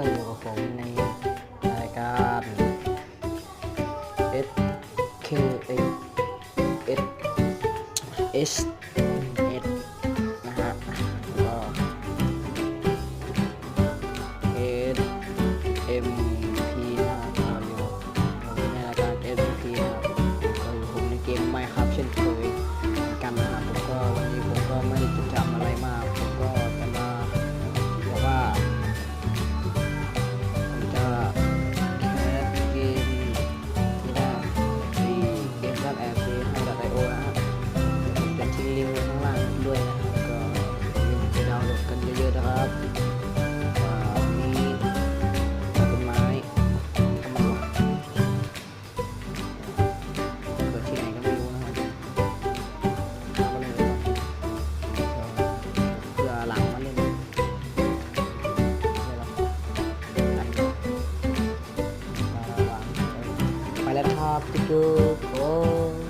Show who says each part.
Speaker 1: ก็อยู่กับผมในรายการ S K S S S นะฮะก็ S M P นะครับอยู่ในรายการ S M P นะครับก็อยู่ผมในเกม Minecraft เช่นเคยกันนะครับผมก็วันนี้ผมก็ไม่ได้จะทำอะไรมากผมก็จะมาบอกว่าผมจะแคสเกมที่ได้ที่เกมด้านแอร์ซีให้กับ IO นะครับผมจะทิ้งลิงก์ไว้ข้างล่างด้วยนะครับก็อย่าลืมไปดาวน์โหลดกันเยอะๆนะครับมีต้นไม้ทำมันเกิดที่ไหนก็ไม่รู้นะครับเอาไปเลยเพื่อหลังมาเล่นไปแล้วครับทุกคน